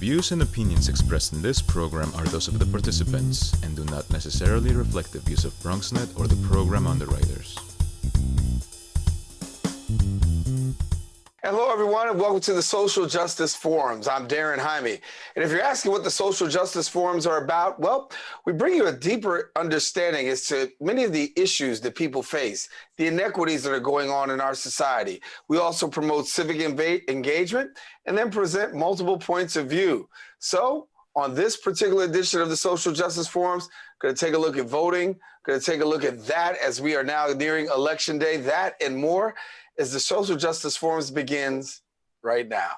views and opinions expressed in this program are those of the participants and do not necessarily reflect the views of BronxNet or the program underwriters. Hello, everyone, and welcome to the Social Justice Forums. I'm Daren Jaime. And if you're asking what the Social Justice Forums are about, well, we bring you a deeper understanding as to many of the issues that people face, the inequities that are going on in our society. We also promote civic engagement and then present multiple points of view. So on this particular edition of the Social Justice Forums, going to take a look at voting, going to take a look at that as we are now nearing Election Day, that and more, as the Social Justice Forums begins right now.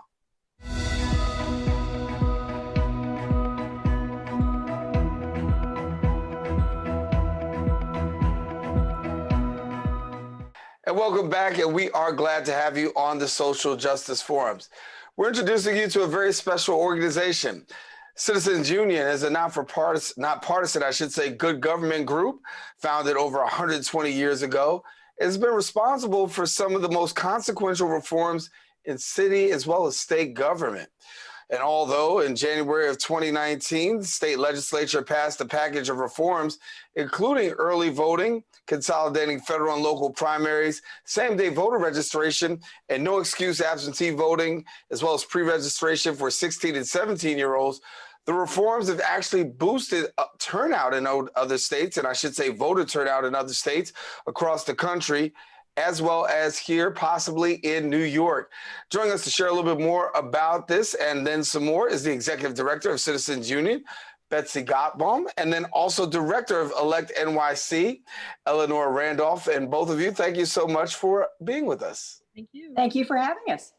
And welcome back, and we are glad to have you on the Social Justice Forums. We're introducing you to a very special organization. Citizens Union is a not partisan, I should say, good government group founded over 120 years ago. It's been responsible for some of the most consequential reforms in city as well as state government. And although in January of 2019, the state legislature passed a package of reforms, including early voting, consolidating federal and local primaries, same-day voter registration, and no excuse absentee voting, as well as pre-registration for 16 and 17-year-olds, the reforms have actually boosted turnout in other states, and I should say voter turnout in other states across the country, as well as here, possibly in New York. Joining us to share a little bit more about this and then some more is the Executive Director of Citizens Union, Betsy Gotbaum, and then also Director of ElectNYC, Eleanor Randolph. And both of you, thank you so much for being with us. Thank you. Thank you for having us.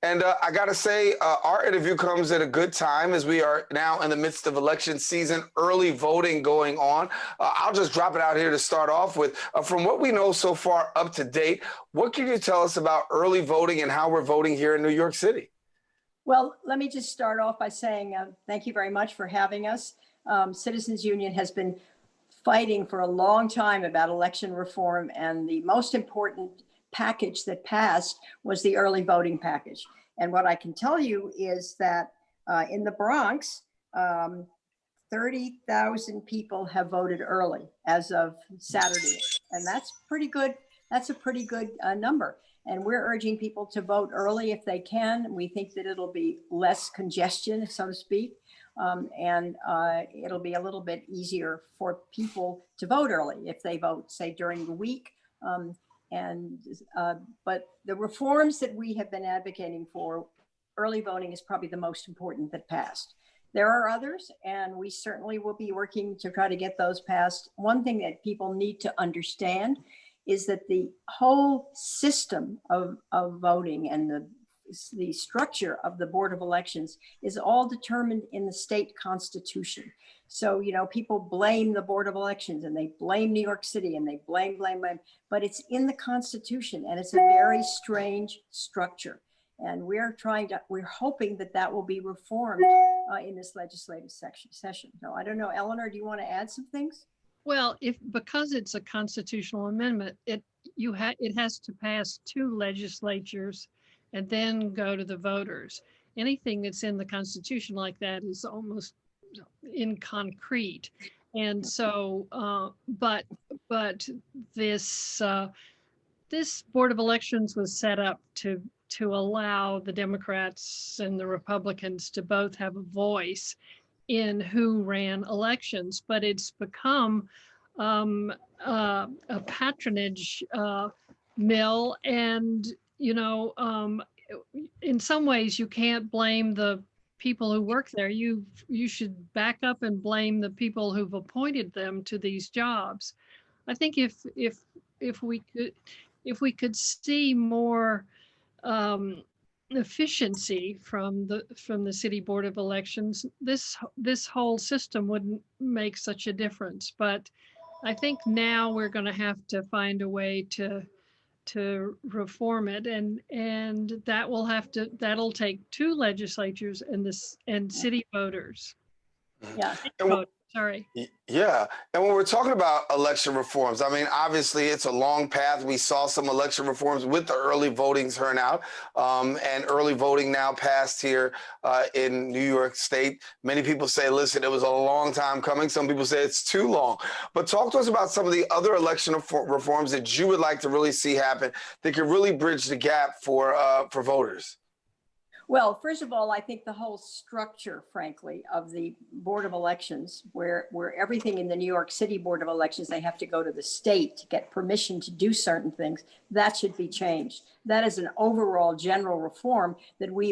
And I got to say, our interview comes at a good time as we are now in the midst of election season, early voting going on. I'll just drop it out here to start off with, from what we know so far up to date, what can you tell us about early voting and how we're voting here in New York City? Well, let me just start off by saying thank you very much for having us. Citizens Union has been fighting for a long time about election reform, and the most important package that passed was the early voting package. And what I can tell you is that in the Bronx, 30,000 people have voted early as of Saturday. And that's pretty good. That's a pretty good number. And we're urging people to vote early if they can. We think that it'll be less congestion, so to speak. And it'll be a little bit easier for people to vote early if they vote, say, during the week. But the reforms that we have been advocating for, early voting is probably the most important that passed. There are others, and we certainly will be working to try to get those passed. One thing that people need to understand is that the whole system of voting and the structure of the Board of Elections is all determined in the state constitution. So, you know, people blame the Board of Elections and they blame New York City and they blame, but it's in the Constitution and it's a very strange structure. And we're hoping that that will be reformed in this legislative session. So I don't know, Eleanor, do you want to add some things? Well, because it's a constitutional amendment, it has to pass two legislatures and then go to the voters. Anything that's in the Constitution like that is almost in concrete. And so, but this Board of Elections was set up to allow the Democrats and the Republicans to both have a voice in who ran elections, but it's become a patronage mill. And, you know, in some ways you can't blame the people who work there. You should back up and blame the people who've appointed them to these jobs. I think if we could see more efficiency from the City Board of Elections, this whole system wouldn't make such a difference. But I think now we're going to have to find a way to reform it, and that'll take two legislatures and city voters. Yeah. Sorry. Yeah. And when we're talking about election reforms, I mean, obviously it's a long path. We saw some election reforms with the early voting turnout, and early voting now passed here in New York State. Many people say, listen, it was a long time coming. Some people say it's too long. But talk to us about some of the other election reforms that you would like to really see happen that could really bridge the gap for voters. Well, first of all, I think the whole structure, frankly, of the Board of Elections, where everything in the New York City Board of Elections, they have to go to the state to get permission to do certain things, that should be changed. That is an overall general reform that we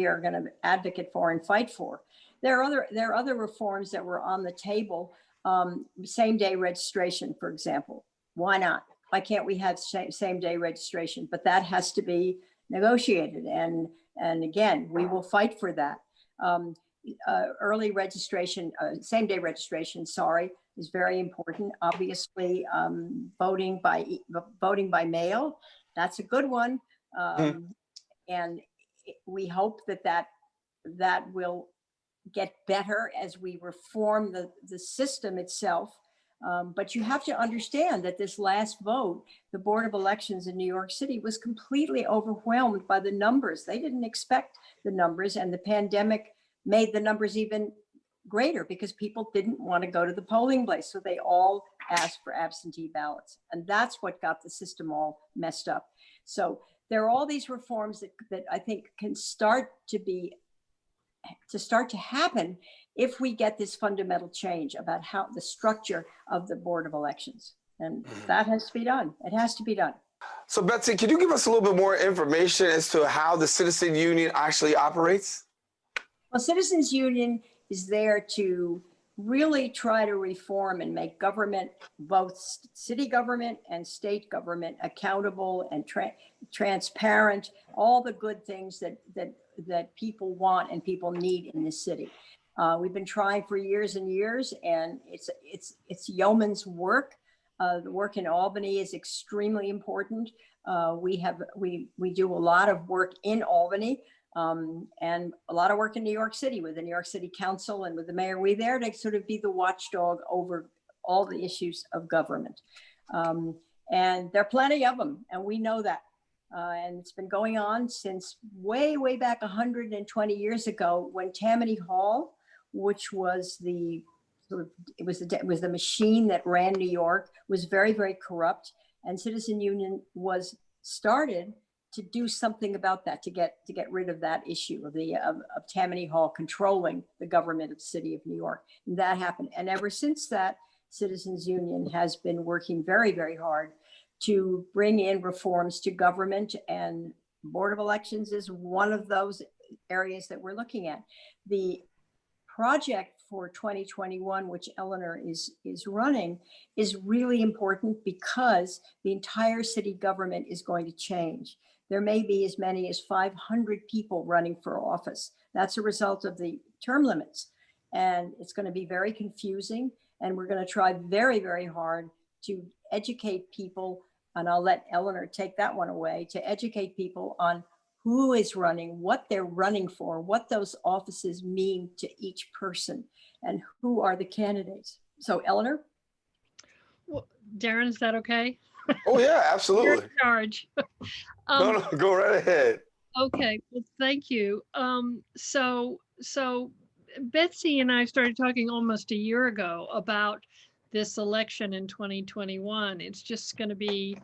are going to advocate for and fight for. There are other reforms that were on the table. Same-day registration, for example. Why not? Why can't we have same-day registration? But that has to be negotiated, and again, we will fight for that. Early registration, same-day registration, is very important. Obviously, voting by mail, that's a good one. And we hope that will get better as we reform the system itself. But you have to understand that this last vote, the Board of Elections in New York City was completely overwhelmed by the numbers. They didn't expect the numbers, and the pandemic made the numbers even greater because people didn't want to go to the polling place. So they all asked for absentee ballots. And that's what got the system all messed up. So there are all these reforms that I think can start to happen if we get this fundamental change about how the structure of the Board of Elections. And that has to be done. It has to be done. So Betsy, could you give us a little bit more information as to how the Citizen Union actually operates? Well, Citizens Union is there to really try to reform and make government, both city government and state government, accountable and transparent, all the good things that people want and people need in this city. We've been trying for years and years, and it's yeoman's work. The work in Albany is extremely important. We do a lot of work in Albany, and a lot of work in New York City with the New York City Council and with the mayor. We're there to sort of be the watchdog over all the issues of government. And there are plenty of them, and we know that. And it's been going on since way back 120 years ago, when Tammany Hall, which was it was the machine that ran New York, was very, very corrupt, and Citizen Union was started to do something about that, to get rid of that issue of Tammany Hall controlling the government of the city of New York. And that happened, and ever since that, Citizens Union has been working very, very hard to bring in reforms to government, and Board of Elections is one of those areas that we're looking at. The project for 2021, which Eleanor is running, is really important because the entire city government is going to change. There may be as many as 500 people running for office. That's a result of the term limits. And it's going to be very confusing. And we're going to try very, very hard to educate people. And I'll let Eleanor take that one away, to educate people on who is running, what they're running for, what those offices mean to each person, and who are the candidates. So, Eleanor? Well, Daren, is that okay? Oh, yeah, absolutely. You're in charge. No, go right ahead. Okay, well, thank you. So Betsy and I started talking almost a year ago about this election in 2021. It's just going to be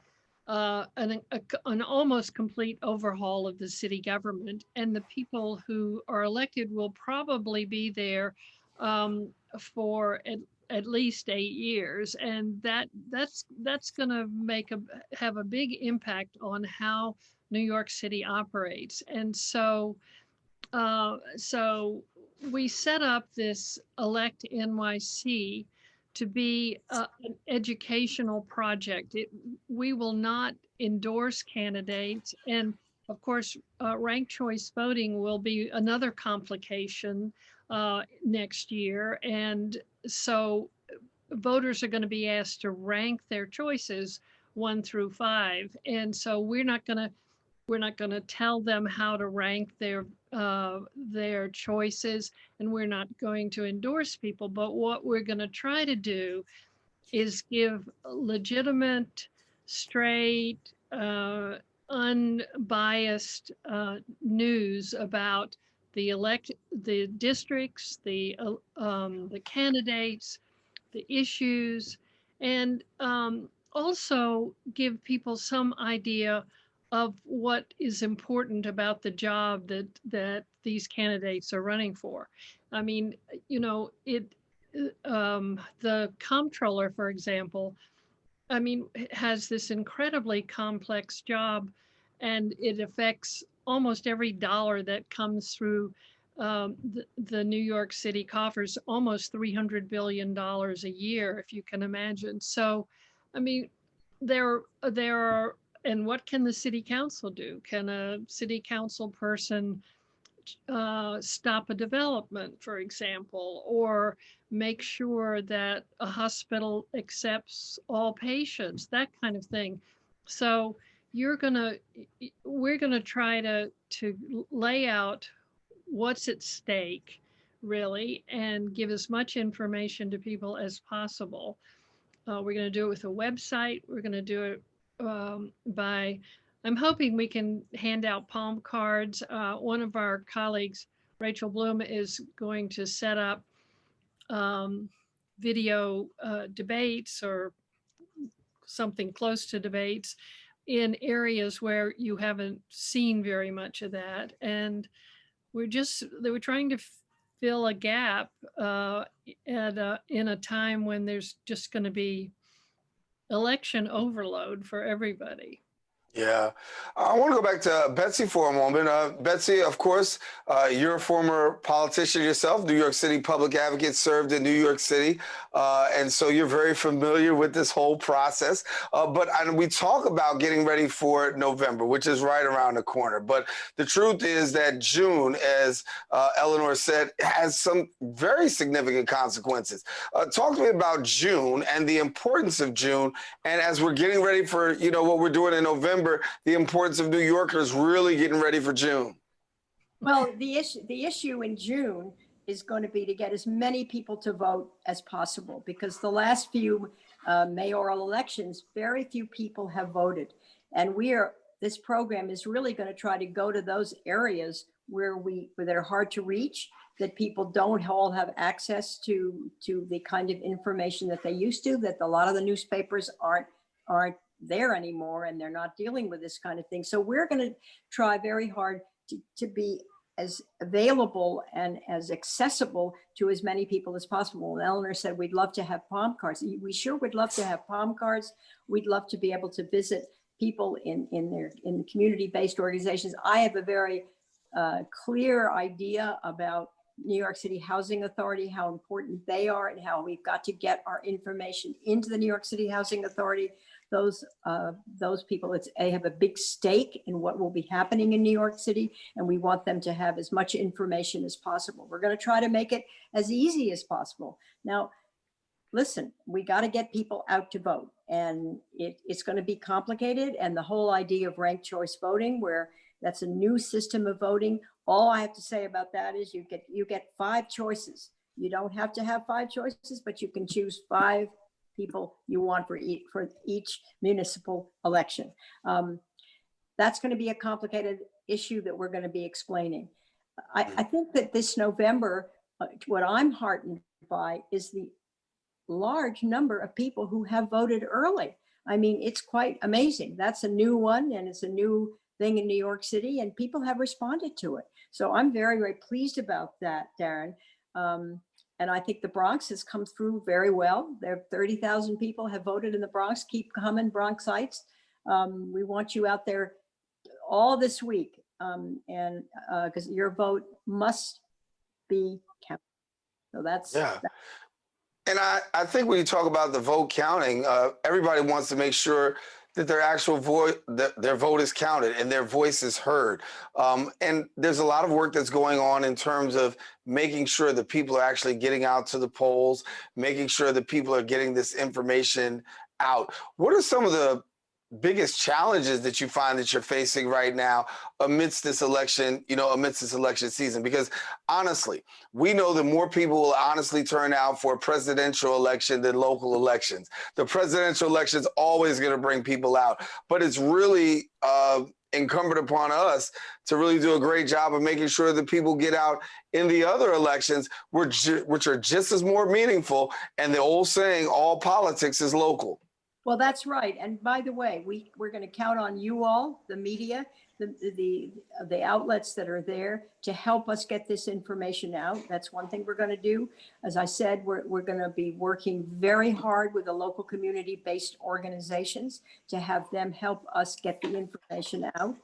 an almost complete overhaul of the city government, and the people who are elected will probably be there for at least 8 years, and that's going to have a big impact on how New York City operates. And so we set up this ElectNYC to be an educational project. We will not endorse candidates. And of course, ranked choice voting will be another complication next year. And so voters are going to be asked to rank their choices 1 through 5. And so we're not going to tell them how to rank their their choices, and we're not going to endorse people. But what we're going to try to do is give legitimate, straight, unbiased news about the districts, the candidates, the issues, and also give people some idea of what is important about the job that these candidates are running for. I mean, you know, the comptroller, for example, I mean, has this incredibly complex job, and it affects almost every dollar that comes through the New York City coffers, almost $300 billion a year, if you can imagine. So, I mean, there are, and what can the city council do? Can a city council person stop a development, for example, or make sure that a hospital accepts all patients, that kind of thing. So we're gonna try to lay out what's at stake, really, and give as much information to people as possible. We're going to do it with a website. We're going to do it I'm hoping we can hand out palm cards. One of our colleagues, Rachel Bloom, is going to set up video debates or something close to debates in areas where you haven't seen very much of that. And they were trying to fill a gap in a time when there's just going to be election overload for everybody. Yeah. I want to go back to Betsy for a moment. Betsy, of course, you're a former politician yourself, New York City public advocate, served in New York City. And so you're very familiar with this whole process. But we talk about getting ready for November, which is right around the corner. But the truth is that June, as Eleanor said, has some very significant consequences. Talk to me about June and the importance of June. And as we're getting ready for, you know, what we're doing in November, the importance of New Yorkers really getting ready for June. Well, the issue in June is going to be to get as many people to vote as possible, because the last few mayoral elections, very few people have voted. And this program is really going to try to go to those areas where they're hard to reach, that people don't all have access to the kind of information that they used to, that a lot of the newspapers aren't there anymore, and they're not dealing with this kind of thing. So we're going to try very hard to be as available and as accessible to as many people as possible. And Eleanor said, we'd love to have palm cards. We sure would love to have palm cards. We'd love to be able to visit people in the community-based organizations. I have a very clear idea about New York City Housing Authority, how important they are, and how we've got to get our information into the New York City Housing Authority. Those people, they have a big stake in what will be happening in New York City, and we want them to have as much information as possible. We're going to try to make it as easy as possible. Now, listen, we got to get people out to vote, and it's going to be complicated. And the whole idea of ranked choice voting, where that's a new system of voting. All I have to say about that is you get 5 choices. You don't have to have 5 choices, but you can choose 5 people you want for each municipal election. That's going to be a complicated issue that we're going to be explaining. I think that this November, what I'm heartened by is the large number of people who have voted early. I mean, it's quite amazing. That's a new one, and it's a new thing in New York City, and people have responded to it. So I'm very, very pleased about that, Daren. And I think the Bronx has come through very well. There are 30,000 people have voted in the Bronx. Keep coming, Bronxites. We want you out there all this week, and because your vote must be counted. So that's yeah. And I think when you talk about the vote counting, everybody wants to make sure that their actual voice, their vote is counted and their voice is heard. And there's a lot of work that's going on in terms of making sure that people are actually getting out to the polls, making sure that people are getting this information out. What are some of the biggest challenges that you find that you're facing right now amidst this election, amidst this election season? Because honestly, we know that more people will honestly turn out for a presidential election than local elections. The presidential election is always going to bring people out, but it's really incumbent upon us to really do a great job of making sure that people get out in the other elections, which are just as more meaningful. And the old saying, all politics is local. Well, that's right. And by the way, we're going to count on you all, the media, the outlets that are there to help us get this information out. That's one thing we're going to do. As I said, we're going to be working very hard with the local community-based organizations to have them help us get the information out.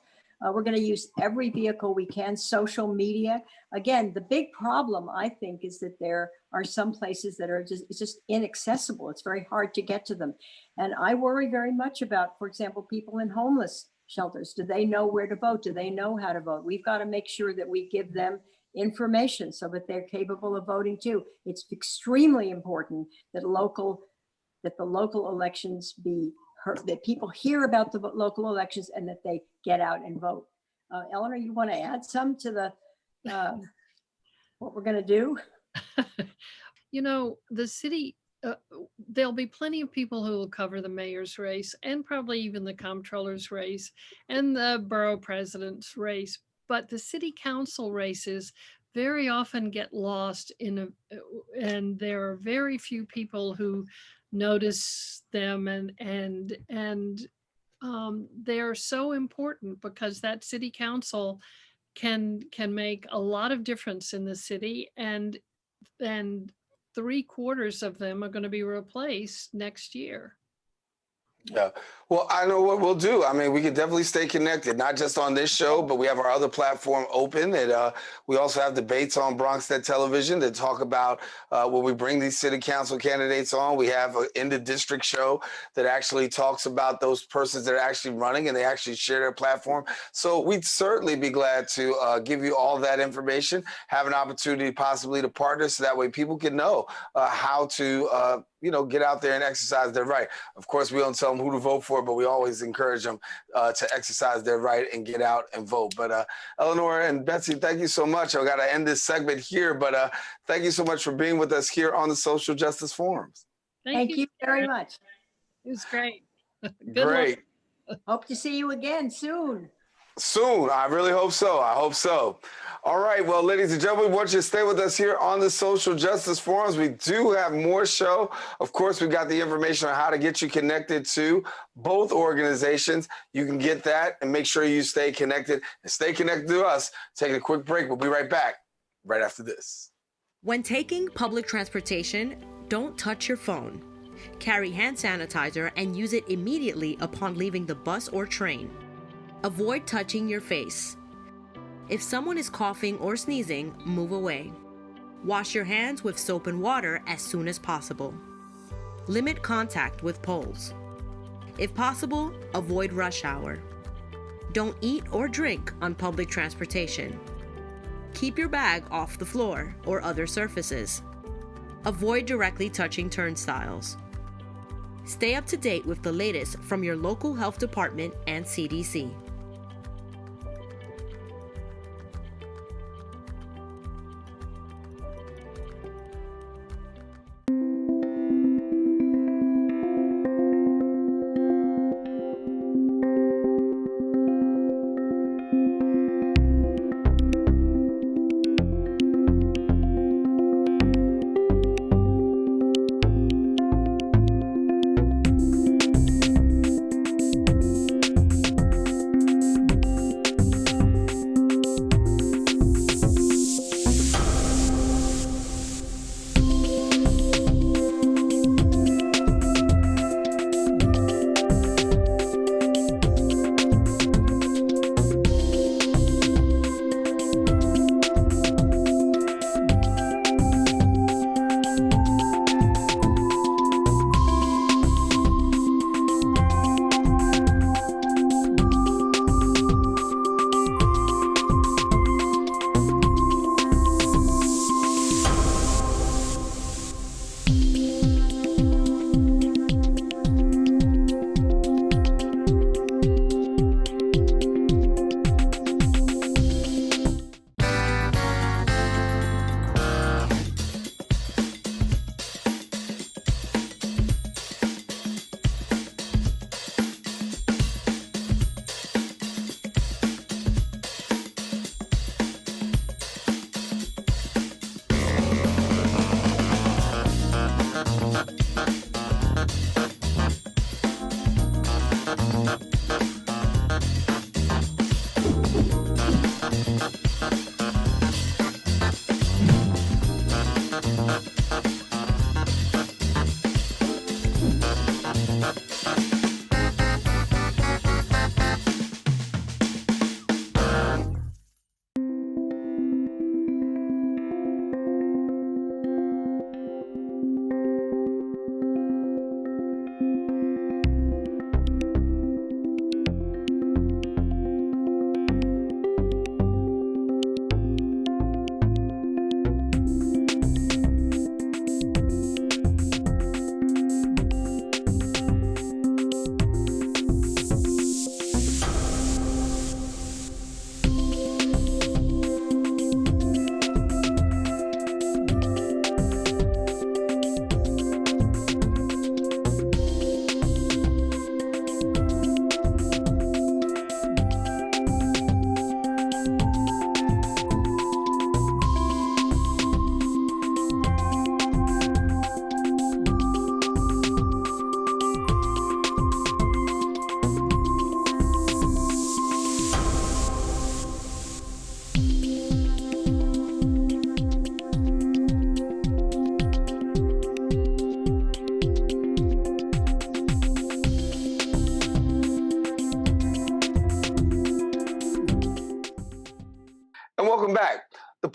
We're going to use every vehicle we can, social media. Again, the big problem, I think, is that there are some places that are just inaccessible. It's very hard to get to them. And I worry very much about, for example, people in homeless shelters. Do they know where to vote? Do they know how to vote? We've got to make sure that we give them information so that they're capable of voting too. It's extremely important that the local elections be heard, that people hear about the local elections and that they get out and vote. Eleanor, you want to add some to the what we're going to do? The city, there'll be plenty of people who will cover the mayor's race and probably even the comptroller's race and the borough president's race. But the city council races very often get lost and there are very few people who notice them, and they're so important because that city council can make a lot of difference in the city, and 3/4 of them are going to be replaced next year. Yeah. Well, I know what we'll do. I mean, we can definitely stay connected, not just on this show, but we have our other platform open. And we also have debates on BronxNet television that talk about when we bring these city council candidates on. We have an in the district show that actually talks about those persons that are actually running and they actually share their platform. So we'd certainly be glad to give you all that information, have an opportunity possibly to partner so that way people can know how to get out there and exercise their right. Of course, we don't tell them who to vote for, but we always encourage them to exercise their right and get out and vote. But Eleanor and Betsy, thank you so much. I've got to end this segment here, but thank you so much for being with us here on the Social Justice Forums. Thank you very much. It was great. Great. Hope to see you again soon. Soon. I really hope so. I hope so. All right. Well, ladies and gentlemen, we want you to stay with us here on the Social Justice Forums. We do have more show. Of course, we've got the information on how to get you connected to both organizations. You can get that and make sure you stay connected and stay connected to us. Taking a quick break. We'll be right back right after this. When taking public transportation, don't touch your phone. Carry hand sanitizer and use it immediately upon leaving the bus or train. Avoid touching your face. If someone is coughing or sneezing, move away. Wash your hands with soap and water as soon as possible. Limit contact with poles. If possible, avoid rush hour. Don't eat or drink on public transportation. Keep your bag off the floor or other surfaces. Avoid directly touching turnstiles. Stay up to date with the latest from your local health department and CDC.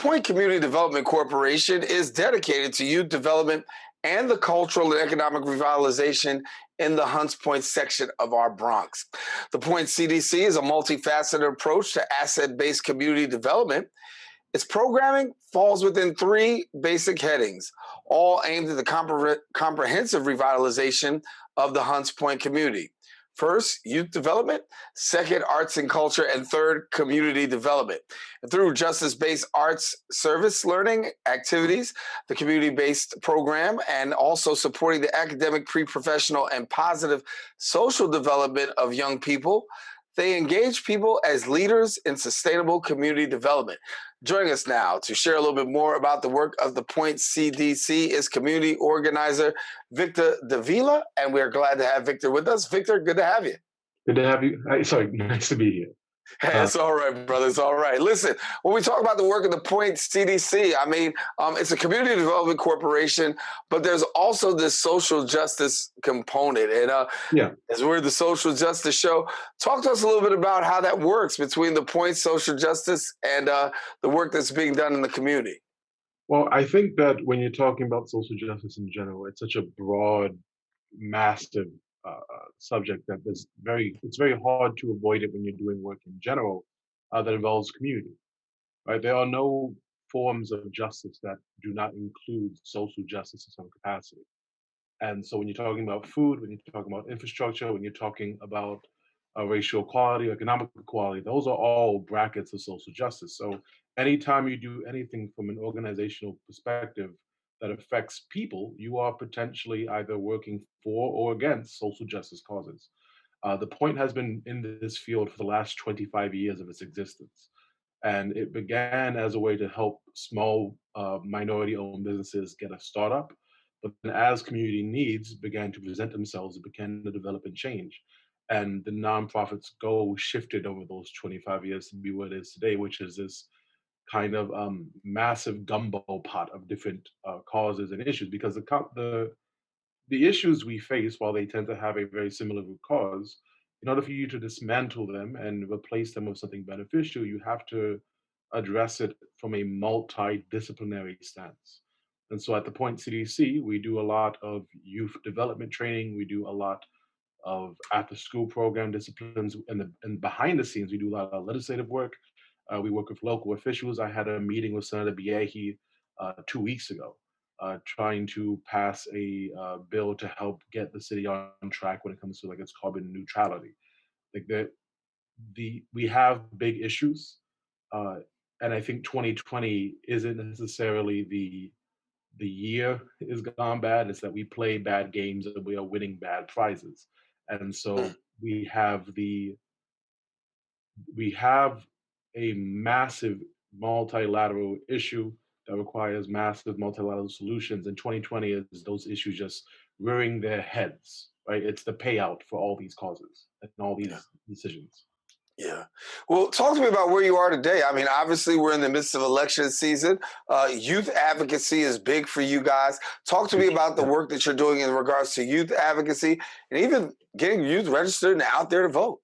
Point Community Development Corporation is dedicated to youth development and the cultural and economic revitalization in the Hunts Point section of our Bronx. The Point CDC is a multifaceted approach to asset-based community development. Its programming falls within three basic headings, all aimed at the comprehensive revitalization of the Hunts Point community. First, youth development. Second, arts and culture. And third, community development. And through justice-based arts service learning activities, the community-based program, and also supporting the academic, pre-professional, and positive social development of young people, they engage people as leaders in sustainable community development. Joining us now to share a little bit more about the work of the Point CDC is community organizer Victor Davila, and we're glad to have Victor with us. Victor, good to have you. Good to have you. Sorry, nice to be here. Hey, it's all right, brother. It's all right. Listen, when we talk about the work of the Point CDC, I mean, it's a community development corporation, but there's also this social justice component. And as we're the social justice show, talk to us a little bit about how that works between the Point social justice and the work that's being done in the community. Well, I think that when you're talking about social justice in general, it's such a broad, massive subject that it's very hard to avoid it when you're doing work in general that involves community, right? There are no forms of justice that do not include social justice in some capacity. And so when you're talking about food, when you're talking about infrastructure, when you're talking about racial equality, economic equality, those are all brackets of social justice. So anytime you do anything from an organizational perspective that affects people, you are potentially either working for or against social justice causes. The Point has been in this field for the last 25 years of its existence. And it began as a way to help small minority-owned businesses get a startup. But then as community needs began to present themselves, it began to develop and change. And the nonprofit's goal shifted over those 25 years to be what it is today, which is this kind of massive gumbo pot of different causes and issues, because the issues we face, while they tend to have a very similar root cause, in order for you to dismantle them and replace them with something beneficial, you have to address it from a multidisciplinary stance. And so at the Point CDC, we do a lot of youth development training. We do a lot of after-school program disciplines, and behind the scenes, we do a lot of legislative work. We work with local officials. I had a meeting with Senator Biahi 2 weeks ago, trying to pass a bill to help get the city on track when it comes to like its carbon neutrality. Like we have big issues, and I think 2020 isn't necessarily the year is gone bad. It's that we play bad games and we are winning bad prizes, and so we have a massive multilateral issue that requires massive multilateral solutions. And 2020 is those issues just rearing their heads, right? It's the payout for all these causes and all these decisions. Yeah. Well, talk to me about where you are today. I mean, obviously, we're in the midst of election season. Youth advocacy is big for you guys. Talk to me about the work that you're doing in regards to youth advocacy and even getting youth registered and out there to vote.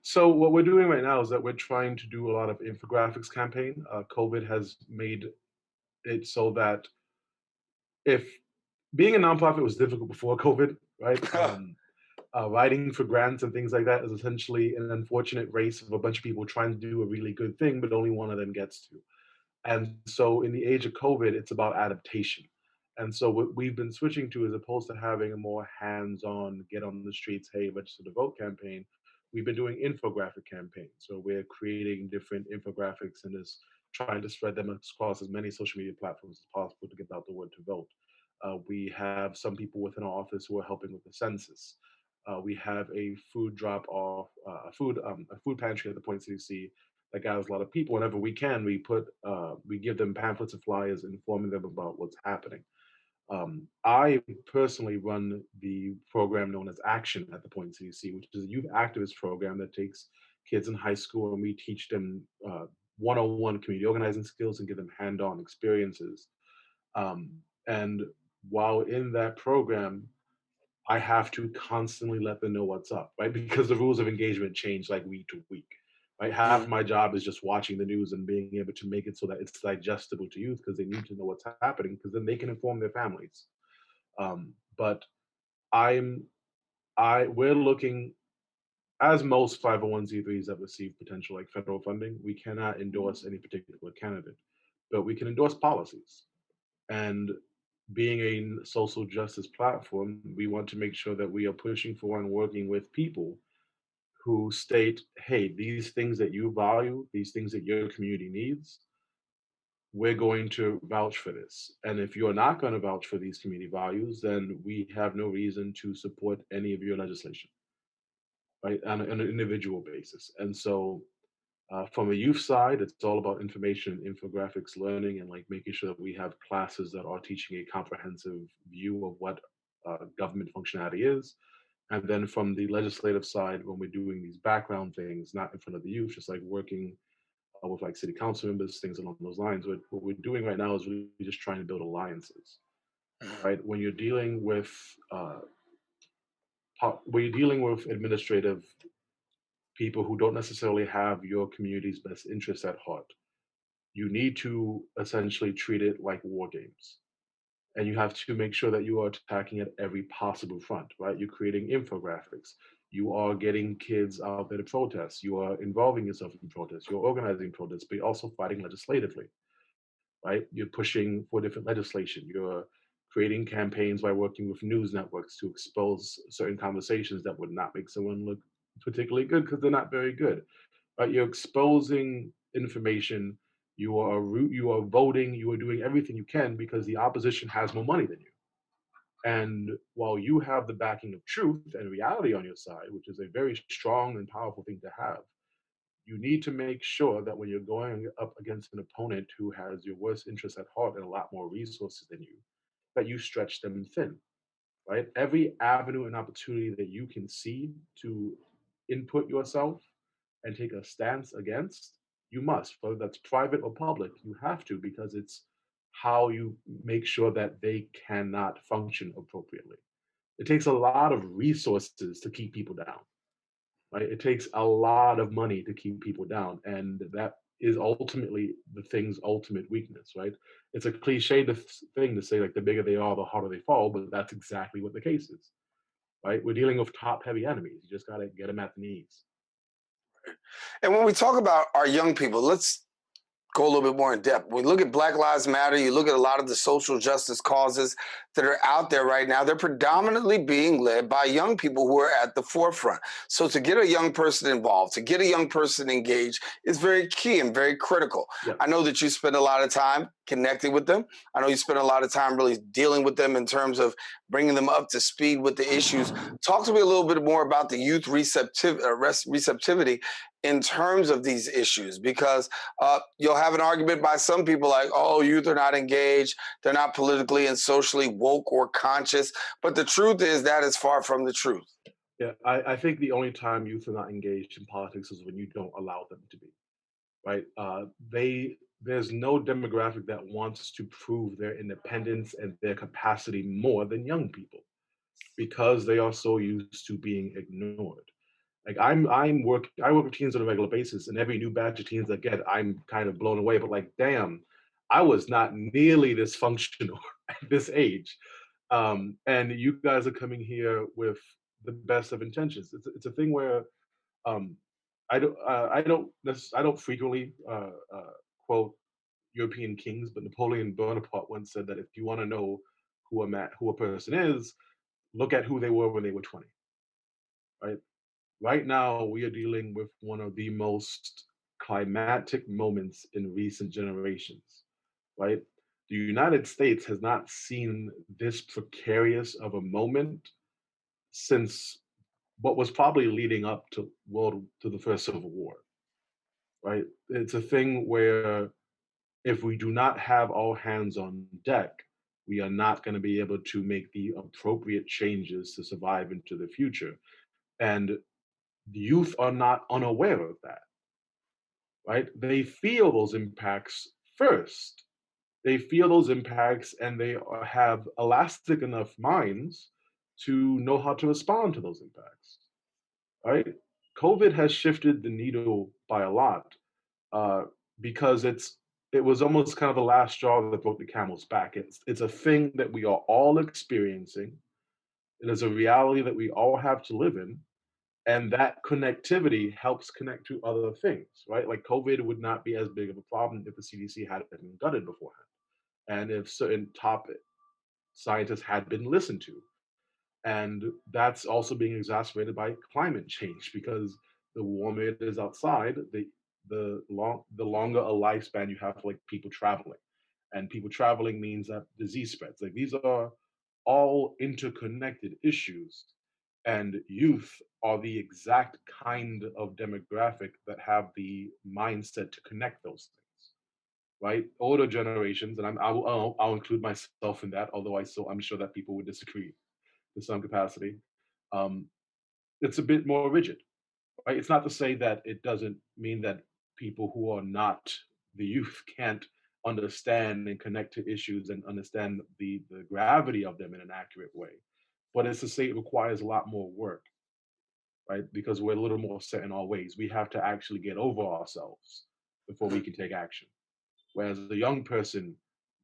So what we're doing right now is that we're trying to do a lot of infographics campaign. COVID has made it so that if being a nonprofit was difficult before COVID, right? Writing for grants and things like that is essentially an unfortunate race of a bunch of people trying to do a really good thing, but only one of them gets to. And so in the age of COVID, it's about adaptation. And so what we've been switching to, as opposed to having a more hands-on, get on the streets, hey, register to vote campaign, we've been doing infographic campaigns. So we're creating different infographics and just trying to spread them across as many social media platforms as possible to get out the word to vote. We have some people within our office who are helping with the census. We have a food drop-off, a food pantry at the Point CDC that gathers a lot of people. Whenever we can, we give them pamphlets and flyers informing them about what's happening. I personally run the program known as Action at the Point CDC, which is a youth activist program that takes kids in high school and we teach them one-on-one community organizing skills and give them hand-on experiences. And while in that program, I have to constantly let them know what's up, right? Because the rules of engagement change like week to week. Right, half my job is just watching the news and being able to make it so that it's digestible to youth because they need to know what's happening because then they can inform their families. But I'm we're looking, as most 501c3s that receive potential like federal funding, we cannot endorse any particular candidate, but we can endorse policies. And being a social justice platform, we want to make sure that we are pushing for and working with people who state, hey, these things that you value, these things that your community needs, we're going to vouch for this. And if you're not going to vouch for these community values, then we have no reason to support any of your legislation, right, on an individual basis. And so from a youth side, it's all about information, infographics, learning, and like making sure that we have classes that are teaching a comprehensive view of what government functionality is. And then from the legislative side, when we're doing these background things, not in front of the youth, just like working with like city council members, things along those lines. What we're doing right now is really just trying to build alliances, right? When you're dealing with administrative people who don't necessarily have your community's best interests at heart, you need to essentially treat it like war games. And you have to make sure that you are attacking at every possible front, right? You're creating infographics. You are getting kids out there to protest. You are involving yourself in protests. You're organizing protests, but you're also fighting legislatively, right? You're pushing for different legislation. You're creating campaigns by working with news networks to expose certain conversations that would not make someone look particularly good because they're not very good, right? You're exposing information. You are voting. You are doing everything you can because the opposition has more money than you. And while you have the backing of truth and reality on your side, which is a very strong and powerful thing to have, you need to make sure that when you're going up against an opponent who has your worst interests at heart and a lot more resources than you, that you stretch them thin, right? Every avenue and opportunity that you can see to input yourself and take a stance against, you must, whether that's private or public, you have to, because it's how you make sure that they cannot function appropriately. It takes a lot of resources to keep people down, right? It takes a lot of money to keep people down. And that is ultimately the thing's ultimate weakness, right? It's a cliche thing to say, like, the bigger they are, the harder they fall, but that's exactly what the case is, right? We're dealing with top heavy enemies. You just got to get them at the knees. And when we talk about our young people, let's go a little bit more in depth. When you look at Black Lives Matter, you look at a lot of the social justice causes that are out there right now, they're predominantly being led by young people who are at the forefront. So to get a young person involved, to get a young person engaged is very key and very critical. Yeah. I know that you spend a lot of time connecting with them. I know you spend a lot of time really dealing with them in terms of bringing them up to speed with the issues. Talk to me a little bit more about the youth receptivity in terms of these issues, because you'll have an argument by some people like, oh, youth are not engaged, they're not politically and socially woke or conscious. But the truth is that is far from the truth. Yeah, I think the only time youth are not engaged in politics is when you don't allow them to be, right? There's no demographic that wants to prove their independence and their capacity more than young people, because they are so used to being ignored. Like I work with teens on a regular basis, and every new batch of teens I get, I'm kind of blown away. But like, damn, I was not nearly this functional at this age, and you guys are coming here with the best of intentions. It's a thing where um, I don't frequently quote European kings, but Napoleon Bonaparte once said that if you want to know who a person is, look at who they were when they were 20. Right? Right now, we are dealing with one of the most climatic moments in recent generations, right? The United States has not seen this precarious of a moment since what was probably leading up to the First Civil War, right? It's a thing where if we do not have all hands on deck, we are not going to be able to make the appropriate changes to survive into the future. And the youth are not unaware of that, right? They feel those impacts first. They feel those impacts and they have elastic enough minds to know how to respond to those impacts, right? COVID has shifted the needle by a lot, because it was almost kind of the last straw that broke the camel's back. It's a thing that we are all experiencing. It is a reality that we all have to live in, and that connectivity helps connect to other things, right? Like COVID would not be as big of a problem if the CDC had been gutted beforehand, and if certain top scientists had been listened to. And that's also being exacerbated by climate change, because the warmer it is outside, the longer a lifespan you have for like people traveling. And people traveling means that disease spreads. Like these are all interconnected issues. And youth are the exact kind of demographic that have the mindset to connect those things, right? Older generations, and I'll include myself in that, although I'm sure that people would disagree to some capacity. Um, it's a bit more rigid, right? It's not to say that it doesn't mean that people who are not the youth can't understand and connect to issues and understand the gravity of them in an accurate way. But it's to say it requires a lot more work, right? Because we're a little more set in our ways. We have to actually get over ourselves before we can take action. Whereas the young person,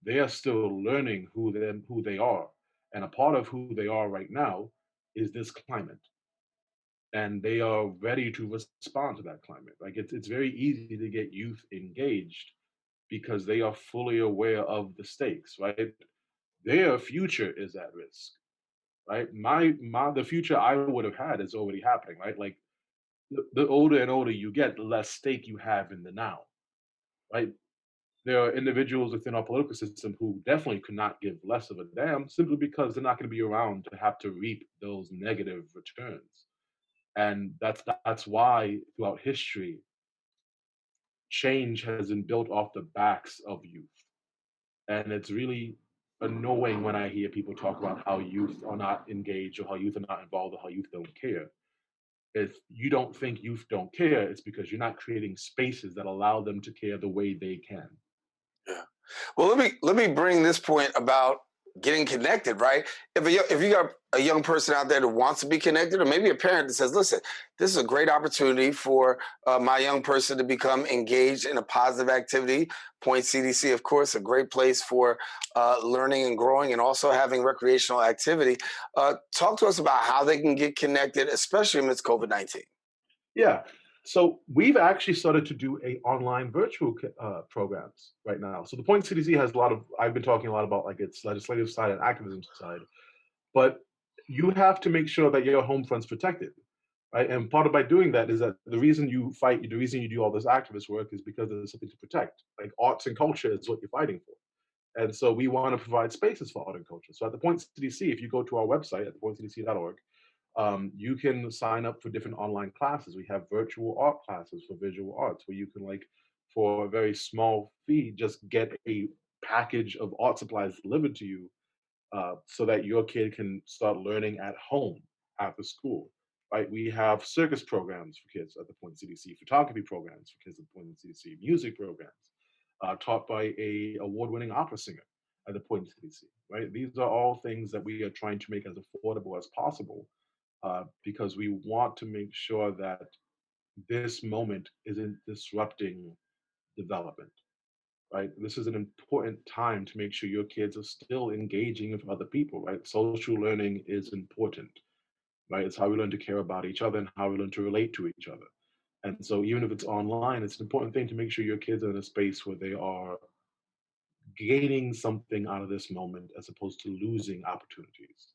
they are still learning who they are. And a part of who they are right now is this climate. And they are ready to respond to that climate. Like it's very easy to get youth engaged because they are fully aware of the stakes, right? Their future is at risk, right? The future I would have had is already happening, right? Like the older and older you get, the less stake you have in the now, right? There are individuals within our political system who definitely could not give less of a damn simply because they're not going to be around to have to reap those negative returns. And that's why throughout history, change has been built off the backs of youth. And it's really annoying when I hear people talk about how youth are not engaged or how youth are not involved or how youth don't care. If you don't think youth don't care, it's because you're not creating spaces that allow them to care the way they can. Yeah. Well, let me bring this point about getting connected, right? If you got a young person out there that wants to be connected, or maybe a parent that says, listen, this is a great opportunity for my young person to become engaged in a positive activity. Point CDC, of course, a great place for learning and growing and also having recreational activity. Talk to us about how they can get connected, especially amidst COVID-19. Yeah. So we've actually started to do online virtual programs right now. So the Point CDC has I've been talking a lot about like its legislative side and activism side, but you have to make sure that your home front's protected, right? And part of by doing that is that the reason you fight, the reason you do all this activist work is because there's something to protect. Like arts and culture is what you're fighting for. And so we want to provide spaces for art and culture. So at the Point CDC, if you go to our website at thepointcdc.org, you can sign up for different online classes. We have virtual art classes for visual arts where you can, like, for a very small fee, just get a package of art supplies delivered to you so that your kid can start learning at home after school. Right? We have circus programs for kids at the Point CDC, photography programs for kids at the Point CDC, music programs taught by a award-winning opera singer at the Point CDC. Right? These are all things that we are trying to make as affordable as possible. Because we want to make sure that this moment isn't disrupting development, right? This is an important time to make sure your kids are still engaging with other people, right? Social learning is important, right? It's how we learn to care about each other and how we learn to relate to each other. And so even if it's online, it's an important thing to make sure your kids are in a space where they are gaining something out of this moment as opposed to losing opportunities,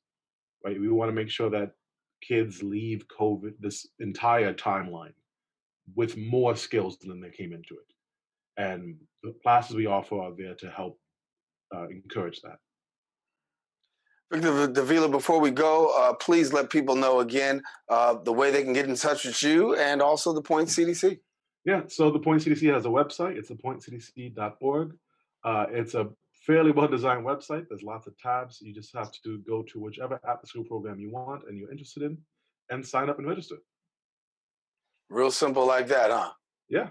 right? We want to make sure that kids leave COVID, this entire timeline, with more skills than they came into it. And the classes we offer are there to help encourage that. Victor Davila, before we go, please let people know again the way they can get in touch with you and also the Point CDC. Yeah, so the Point CDC has a website. It's thepointcdc.org. It's a fairly well-designed website. There's lots of tabs. You just have to go to whichever after-school program you want and you're interested in and sign up and register. Real simple like that, huh? Yeah.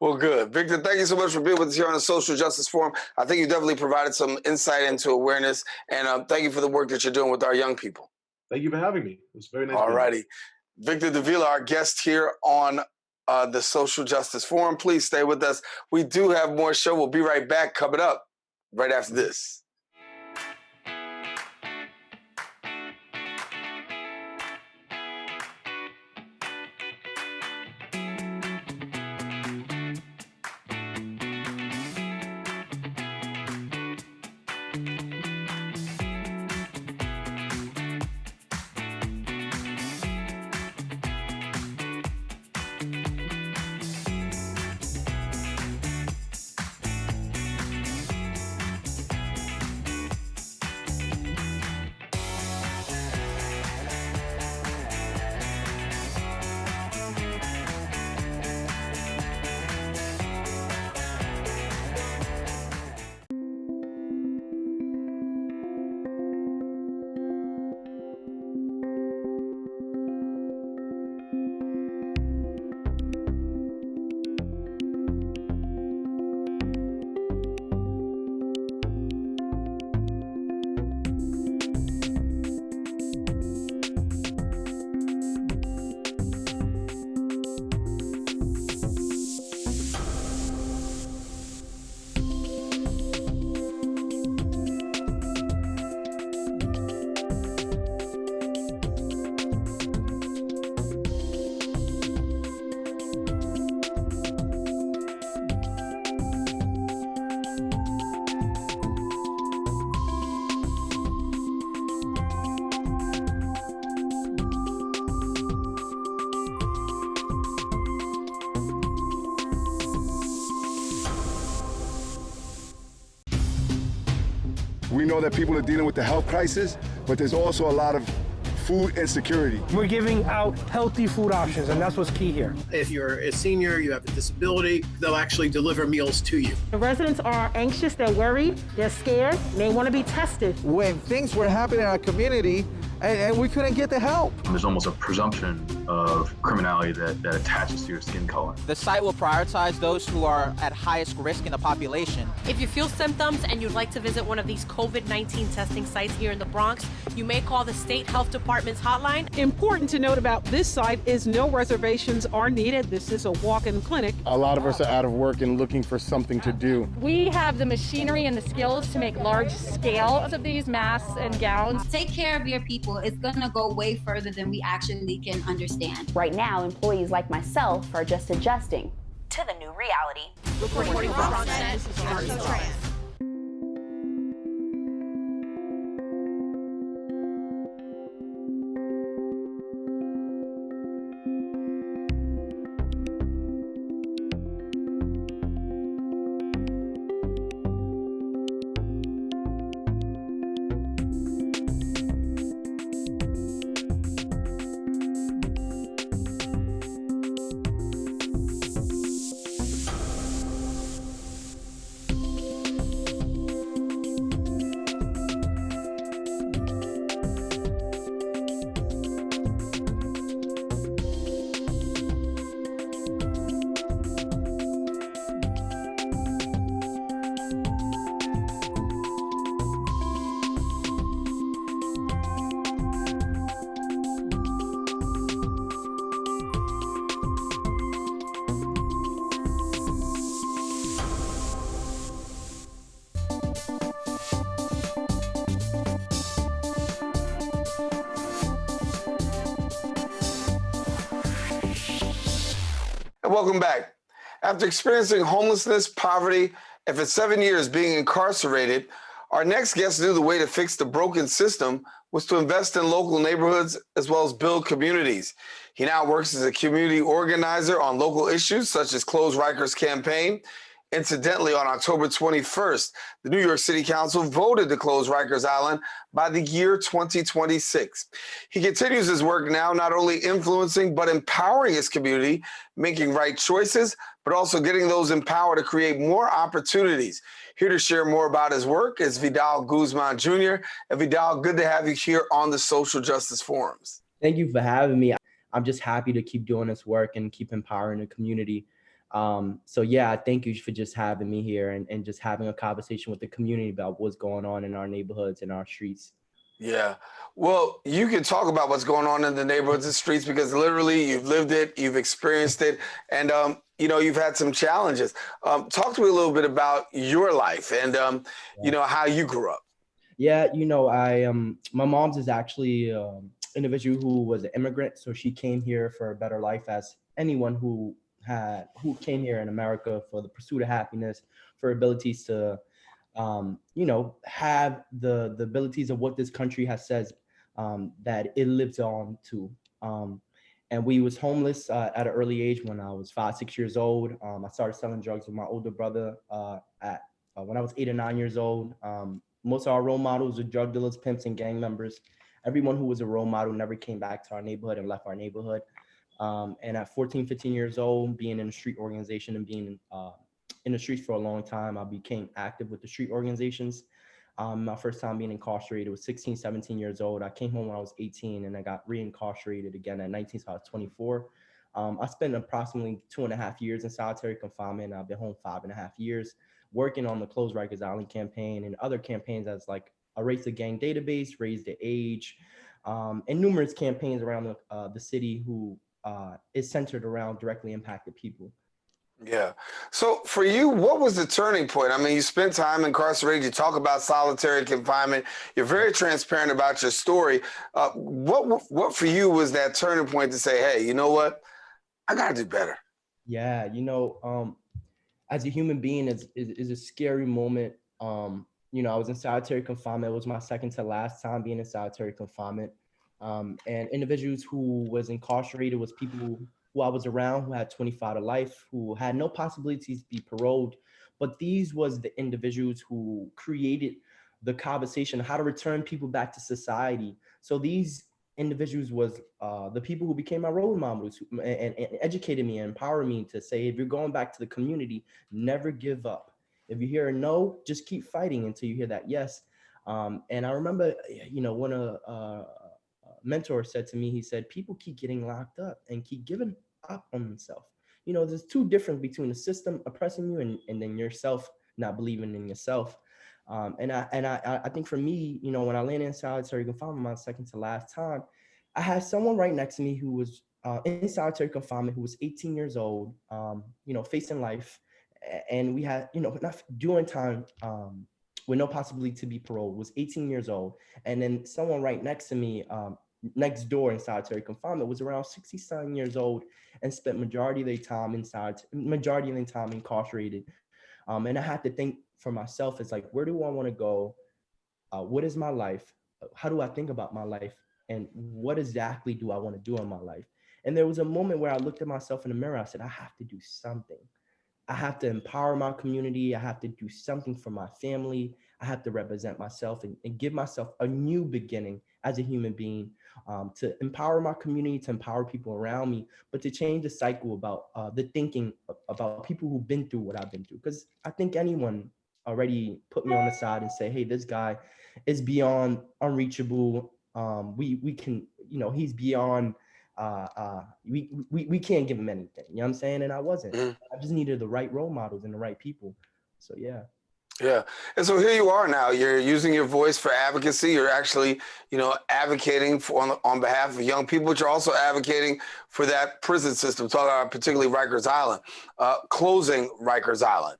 Well, good. Victor, thank you so much for being with us here on the Social Justice Forum. I think you definitely provided some insight into awareness, and thank you for the work that you're doing with our young people. Thank you for having me. It was very nice. All righty. Victor Davila, our guest here on the Social Justice Forum. Please stay with us. We do have more show. We'll be right back, coming up right after this. We know that people are dealing with the health crisis, but there's also a lot of food insecurity. We're giving out healthy food options, and that's what's key here. If you're a senior, you have a disability, they'll actually deliver meals to you. The residents are anxious, they're worried, they're scared, they want to be tested. When things were happening in our community and we couldn't get the help. There's almost a presumption of criminality that attaches to your skin color. The site will prioritize those who are at highest risk in the population. If you feel symptoms and you'd like to visit one of these COVID-19 testing sites here in the Bronx, you may call the State Health Department's hotline. Important to note about this site is no reservations are needed. This is a walk-in clinic. A lot of us are out of work and looking for something to do. We have the machinery and the skills to make large scales of these masks and gowns. Take care of your people. It's going to go way further than we actually can understand. Right now, employees like myself are just adjusting to the new reality. Reporting from BronxNet, this is Daren. Welcome back. After experiencing homelessness, poverty, and for 7 years being incarcerated, our next guest knew the way to fix the broken system was to invest in local neighborhoods as well as build communities. He now works as a community organizer on local issues such as Close Rikers campaign. Incidentally, on October 21st, the New York City Council voted to close Rikers Island by the year 2026. He continues his work now, not only influencing but empowering his community, making right choices, but also getting those in power to create more opportunities. Here to share more about his work is Vidal Guzman Jr. And Vidal, good to have you here on the Social Justice Forums. Thank you for having me. I'm just happy to keep doing this work and keep empowering the community. So yeah, thank you for just having me here and just having a conversation with the community about what's going on in our neighborhoods and our streets. Yeah. Well, you can talk about what's going on in the neighborhoods and streets because literally you've lived it, you've experienced it, and you've had some challenges. Talk to me a little bit about your life and how you grew up. Yeah, my mom's is actually individual who was an immigrant, so she came here for a better life, as anyone who came here in America for the pursuit of happiness, for abilities to have the abilities of what this country has said that it lives on to. And we was homeless at an early age when I was 5, 6 years old. I started selling drugs with my older brother when I was 8 or 9 years old. Most of our role models were drug dealers, pimps, and gang members. Everyone who was a role model never came back to our neighborhood and left our neighborhood. And at 14, 15 years old, being in a street organization and being in the streets for a long time, I became active with the street organizations. My first time being incarcerated was 16, 17 years old. I came home when I was 18 and I got reincarcerated again at 19, so I was 24. I spent approximately 2.5 years in solitary confinement. I've been home 5.5 years, working on the Close Rikers Island campaign and other campaigns as like Erase the Gang Database, Raise the Age, and numerous campaigns around the city who is centered around directly impacted people. Yeah. So for you, what was the turning point? I mean, you spent time incarcerated. You talk about solitary confinement. You're very transparent about your story. What for you was that turning point to say, hey, you know what? I got to do better. Yeah. As a human being, it's a scary moment. I was in solitary confinement. It was my second to last time being in solitary confinement. And individuals who was incarcerated was people who I was around who had 25 to life, who had no possibilities to be paroled. But these was the individuals who created the conversation, how to return people back to society. So these individuals was the people who became my role models and educated me and empowered me to say, if you're going back to the community, never give up. If you hear a no, just keep fighting until you hear that yes. And I remember, when a mentor said to me, he said, people keep getting locked up and keep giving up on themselves. There's two difference between the system oppressing you and then yourself not believing in yourself. And I think for me, when I landed in solitary confinement my second to last time, I had someone right next to me who was in solitary confinement, who was 18 years old, facing life. And we had, not doing time with no possibility to be paroled, was 18 years old. And then someone right next to me, next door in solitary confinement, was around 67 years old and spent majority of their time incarcerated. And I had to think for myself, it's like, where do I want to go? What is my life? How do I think about my life? And what exactly do I want to do in my life? And there was a moment where I looked at myself in the mirror. I said, I have to do something. I have to empower my community. I have to do something for my family. I have to represent myself and give myself a new beginning as a human being, to empower my community, to empower people around me, but to change the cycle about the thinking about people who've been through what I've been through. Because I think anyone already put me on the side and say, hey, this guy is beyond unreachable. We can, he's beyond, we can't give him anything, you know what I'm saying? And I wasn't. I just needed the right role models and the right people. So yeah. Yeah. And so here you are now. You're using your voice for advocacy. You're actually, advocating on behalf of young people, but you're also advocating for that prison system, talking about particularly Rikers Island, closing Rikers Island.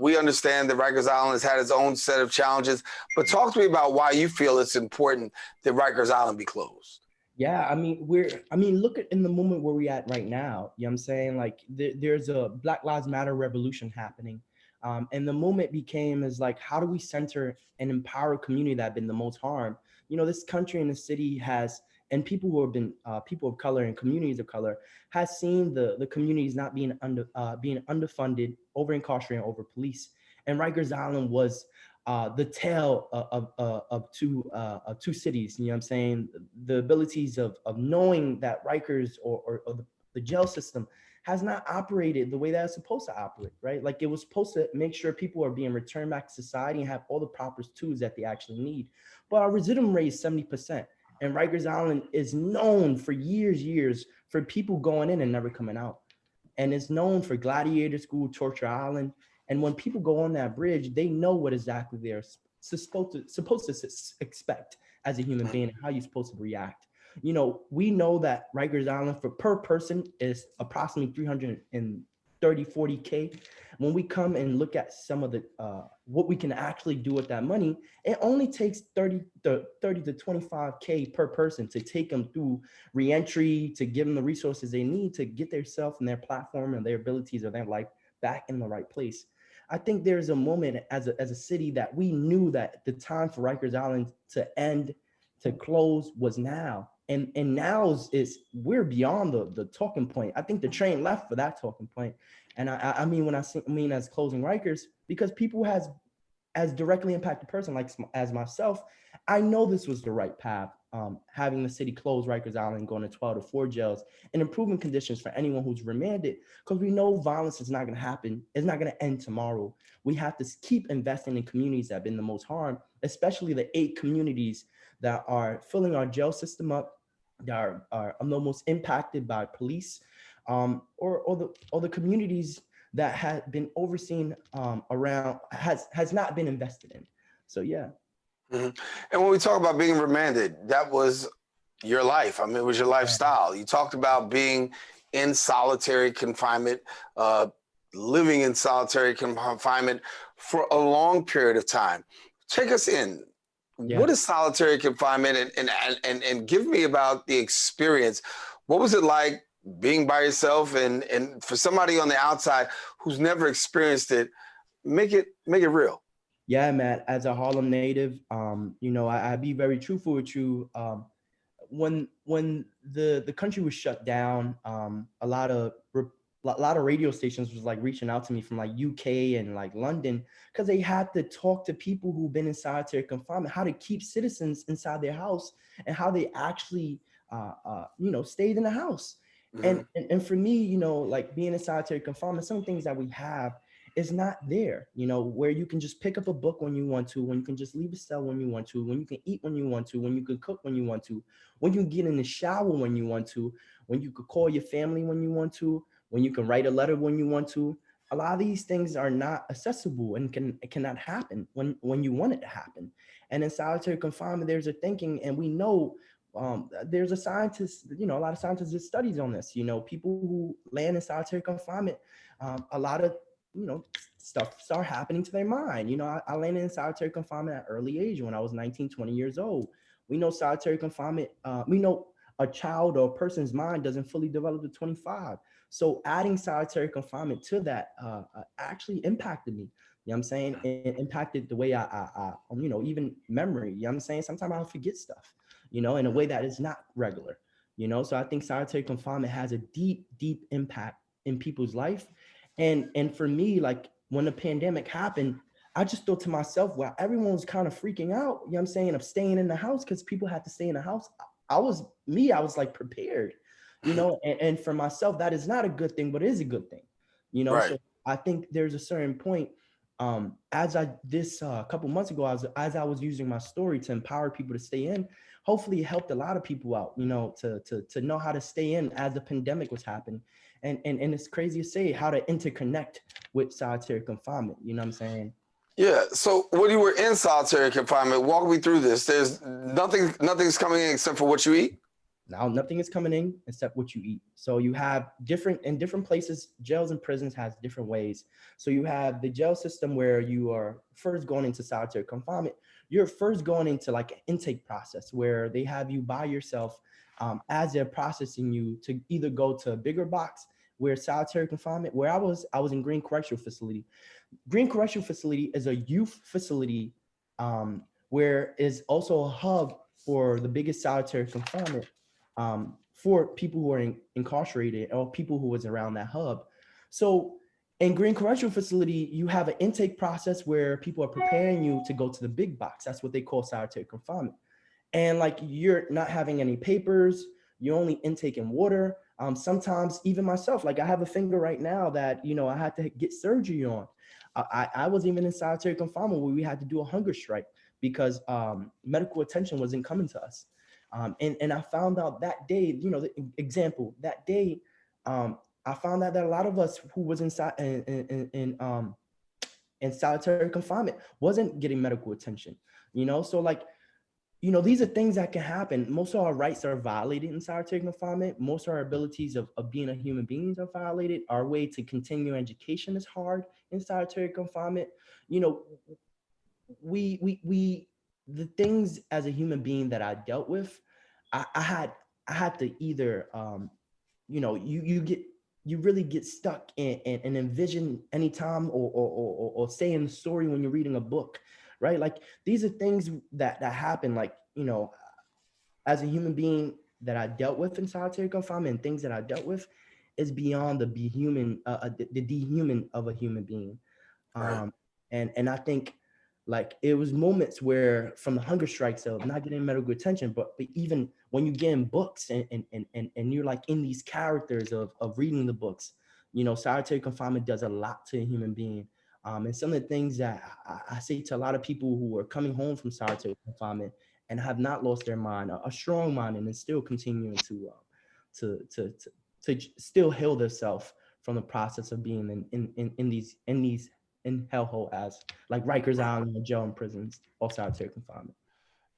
We understand that Rikers Island has had its own set of challenges, but talk to me about why you feel it's important that Rikers Island be closed. Yeah, look at in the moment where we're at right now, you know what I'm saying? Like there's a Black Lives Matter revolution happening. And the moment became is like, how do we center and empower a community that have been the most harmed? This country and the city has, and people who have been people of color and communities of color has seen the communities not being underfunded, over incarcerated, over police. And Rikers Island was the tale of two cities. You know what I'm saying? The abilities of knowing that Rikers or the jail system has not operated the way that it's supposed to operate, right? Like it was supposed to make sure people are being returned back to society and have all the proper tools that they actually need. But our recidivism rate is 70%. And Rikers Island is known for years for people going in and never coming out. And it's known for Gladiator School, Torture Island. And when people go on that bridge, they know what exactly they're supposed to expect. as a human being and how you're supposed to react. You know, we know that Rikers Island for per person is approximately 330, 40K. When we come and look at some of the what we can actually do with that money, it only takes 30 to 25K per person to take them through reentry, to give them the resources they need to get themselves and their platform and their abilities or their life back in the right place. I think there's a moment as a city that we knew that the time for Rikers Island to end, to close was now. And now is we're beyond the talking point. I think the train left for that talking point. And I mean, when I mean as closing Rikers, because people as directly impacted person, like as myself, I know this was the right path. Having the city close Rikers Island, going to 12 to 4 jails, and improving conditions for anyone who's remanded, because we know violence is not going to happen. It's not going to end tomorrow. We have to keep investing in communities that have been the most harmed, especially the 8 communities that are filling our jail system up, that are the most impacted by police, or the communities that have been overseen around has not been invested in. So yeah. Mm-hmm. And when we talk about being remanded, that was your life. I mean, it was your lifestyle. You talked about being in solitary confinement, living in solitary confinement for a long period of time. Take us in. Yeah. What is solitary confinement, and give me about the experience. What was it like being by yourself, and for somebody on the outside who's never experienced it, make it real. Yeah, Matt, as a Harlem native, you know, I be very truthful with you. When the country was shut down, a lot of radio stations was like reaching out to me from like UK and like London, because they had to talk to people who've been in solitary confinement, how to keep citizens inside their house and how they actually, you know, stayed in the house. Mm-hmm. And for me, you know, like being in solitary confinement, some things that we have is not there, you know, where you can just pick up a book when you want to, when you can just leave a cell when you want to, when you can eat when you want to, when you can cook when you want to, when you can get in the shower when you want to, when you could call your family when you want to, when you can write a letter when you want to. A lot of these things are not accessible and cannot happen when you want it to happen. And in solitary confinement, there's a thinking, and we know there's a scientist, you know, a lot of scientists did studies on this, you know, people who land in solitary confinement, a lot of, you know, stuff start happening to their mind. You know, I landed in solitary confinement at early age when I was 19, 20 years old. We know solitary confinement, we know a child or a person's mind doesn't fully develop to 25. So adding solitary confinement to that actually impacted me. You know what I'm saying? It impacted the way I you know, even memory, you know what I'm saying? Sometimes I'll forget stuff, you know, in a way that is not regular, you know? So I think solitary confinement has a deep, deep impact in people's life. And for me, like when the pandemic happened, I just thought to myself, well, everyone was kind of freaking out, you know what I'm saying, of staying in the house because people had to stay in the house. I was like prepared, you know, and for myself, that is not a good thing, but it is a good thing, you know? Right. So I think there's a certain point, as a couple months ago, as I was using my story to empower people to stay in, hopefully it helped a lot of people out, you know, to know how to stay in as the pandemic was happening. And it's crazy to say how to interconnect with solitary confinement, you know what I'm saying? Yeah, so when you were in solitary confinement, walk me through this. There's nothing's coming in except for what you eat? Now, nothing is coming in except what you eat. So you have in different places, jails and prisons has different ways. So you have the jail system where you are first going into solitary confinement. You're first going into like an intake process where they have you by yourself as they're processing you to either go to a bigger box where solitary confinement, where I was in Green Correctional Facility. Green Correctional Facility is a youth facility where is also a hub for the biggest solitary confinement for people who are incarcerated or people who was around that hub. So in Green Correctional Facility, you have an intake process where people are preparing you to go to the big box. That's what they call solitary confinement. And like you're not having any papers, you're only intaking water. Sometimes even myself, like I have a finger right now that, you know, I had to get surgery on. I was even in solitary confinement where we had to do a hunger strike because medical attention wasn't coming to us. And I found out that day, you know, the example, that day, I found out that a lot of us who was in solitary confinement wasn't getting medical attention, you know? So like, these are things that can happen. Most of our rights are violated in solitary confinement. Most of our abilities of being a human beings are violated. Our way to continue education is hard in solitary confinement. The things as a human being that I dealt with, I had to either, you really get stuck and envision anytime or say in the story when you're reading a book, right? Like these are things that happen, like, as a human being that I dealt with in solitary confinement, and things that I dealt with is beyond the dehuman of a human being. Right. And I think like it was moments where from the hunger strikes of not getting medical attention, but even when you get in books and you're like in these characters of reading the books, solitary confinement does a lot to a human being. And some of the things that I say to a lot of people who are coming home from solitary confinement and have not lost their mind, a strong mind, and is still continuing to still heal themselves from the process of being in hellhole as like Rikers Island, jail and prisons, or solitary confinement.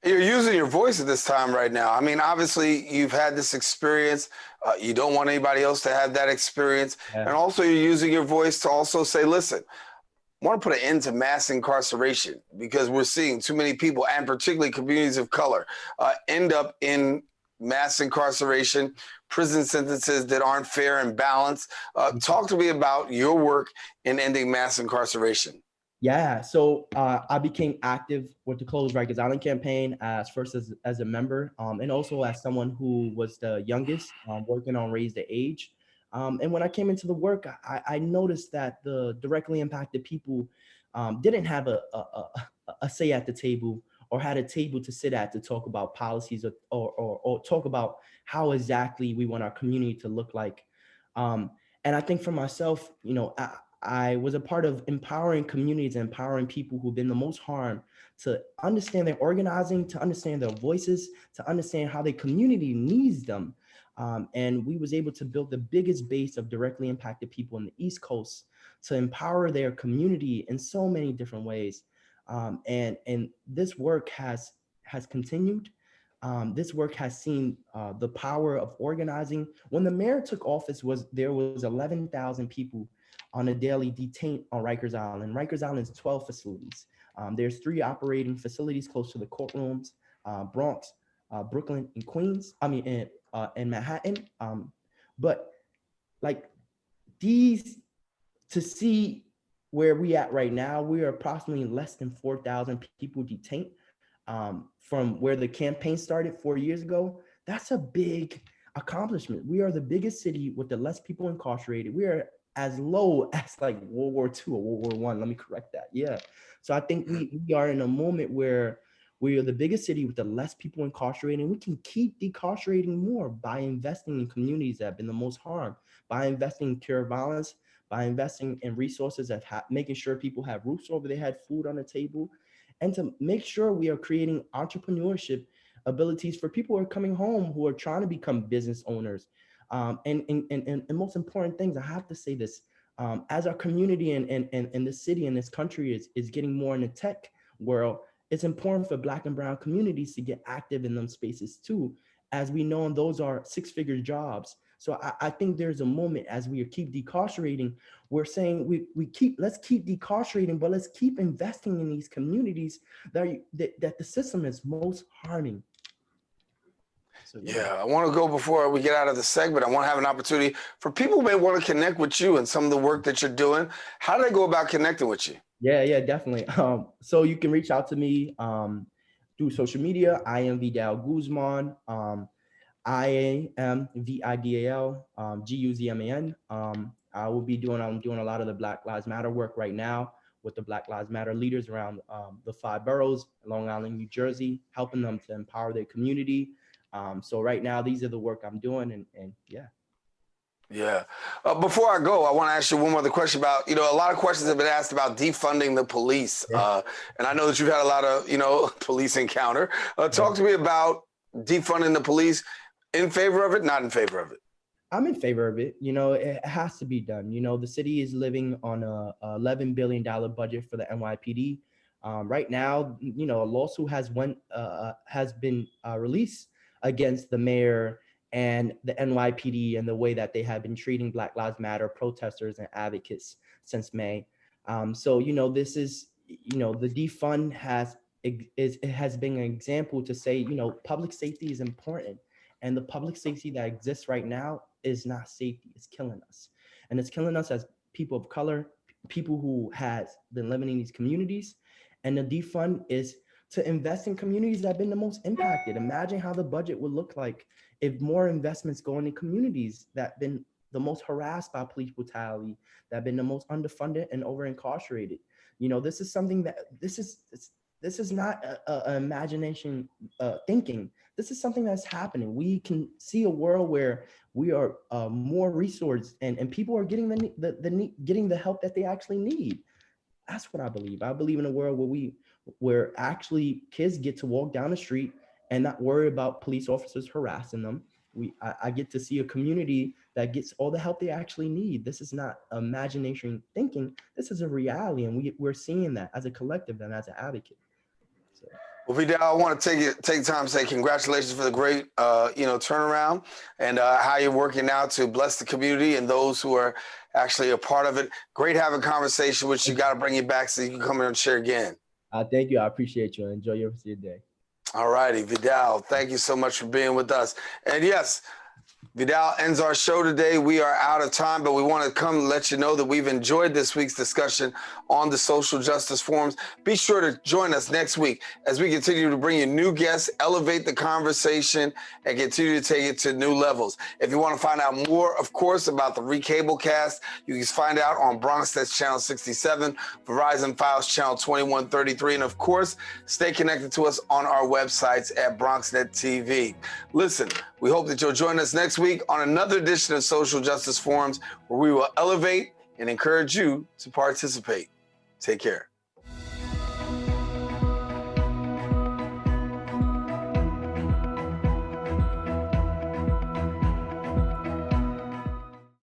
You're using your voice at this time right now. I mean, obviously, you've had this experience. You don't want anybody else to have that experience. Yeah. And also, you're using your voice to also say, listen, I want to put an end to mass incarceration because we're seeing too many people, and particularly communities of color, end up in mass incarceration, prison sentences that aren't fair and balanced. Talk to me about your work in ending mass incarceration. Yeah, so I became active with the Close Rikers Island campaign as a member, and also as someone who was the youngest working on Raise the Age. And when I came into the work, I noticed that the directly impacted people didn't have a say at the table, or had a table to sit at to talk about policies or talk about how exactly we want our community to look like. And I think for myself, I was a part of empowering communities and empowering people who've been the most harmed to understand their organizing, to understand their voices, to understand how their community needs them. And we was able to build the biggest base of directly impacted people in the East Coast to empower their community in so many different ways. And this work has continued. This work has seen the power of organizing. When the mayor took office, there was 11,000 people on a daily detained on Rikers Island. Rikers Island is 12 facilities. There's 3 operating facilities close to the courtrooms, Bronx, Brooklyn, and Queens. And Manhattan. But like these, to see where we at right now, we are approximately less than 4,000 people detained from where the campaign started 4 years ago. That's a big accomplishment. We are the biggest city with the less people incarcerated. We are as low as like World War II or World War I. Let me correct that. Yeah. So I think we are in a moment where we are the biggest city with the less people incarcerated, and we can keep decarcerating more by investing in communities that have been the most harmed, by investing in cure violence, by investing in resources of making sure people have roofs over their head, food on the table, and to make sure we are creating entrepreneurship abilities for people who are coming home, who are trying to become business owners. And most important things, I have to say this, as our community and the city and this country is getting more in the tech world, it's important for Black and Brown communities to get active in them spaces too, as we know, and those are 6-figure jobs. So I think there's a moment as we keep decarcerating, we're saying let's keep decarcerating, but let's keep investing in these communities that the system is most harming. So, yeah, I want to go before we get out of the segment. I want to have an opportunity for people who may want to connect with you and some of the work that you're doing. How do they go about connecting with you? Yeah, definitely. So you can reach out to me through social media. I am Vidal Guzman. I am Vidal Guzman. I'm doing a lot of the Black Lives Matter work right now with the Black Lives Matter leaders around the 5 boroughs, Long Island, New Jersey, helping them to empower their community. So right now, these are the work I'm doing, and yeah. Yeah. Before I go, I want to ask you one other question about, a lot of questions have been asked about defunding the police. Yeah. And I know that you've had a lot of, police encounter. Talk to me about defunding the police. In favor of it, not in favor of it? I'm in favor of it. It has to be done. The city is living on a $11 billion budget for the NYPD. Right now, you know, a lawsuit has been released against the mayor and the NYPD and the way that they have been treating Black Lives Matter protesters and advocates since May. So, you know, this is, you know, the defund has been an example to say, you know, public safety is important. And the public safety that exists right now is not safety. It's killing us. And it's killing us as people of color, people who has been living in these communities. And the defund is to invest in communities that have been the most impacted. Imagine how the budget would look like if more investments go into communities that have been the most harassed by police brutality, that have been the most underfunded and over incarcerated. You know, this is something that this is not a imagination thinking. This is something that's happening. We can see a world where we are more resourced and people are getting getting the help that they actually need. That's what I believe. I believe in a world where actually kids get to walk down the street and not worry about police officers harassing them. I get to see a community that gets all the help they actually need. This is not imagination thinking. This is a reality, and we're seeing that as a collective and as an advocate. So. Well, Vidal, I want to take time to say congratulations for the great, turnaround and how you're working now to bless the community and those who are actually a part of it. Great having a conversation with you. Got to bring you back so you can come in and share again. Thank you. I appreciate you. Enjoy your rest of your day. All righty, Vidal, thank you so much for being with us. And yes, Vidal ends our show today. We are out of time, but we want to come and let you know that we've enjoyed this week's discussion on the social justice forums. Be sure to join us next week as we continue to bring you new guests, elevate the conversation, and continue to take it to new levels. If you want to find out more, of course, about the Recablecast, you can find out on BronxNet's Channel 67, Verizon Files Channel 2133, and of course, stay connected to us on our websites at BronxNet TV. Listen, we hope that you'll join us next week on another edition of Social Justice Forums, where we will elevate and encourage you to participate. Take care.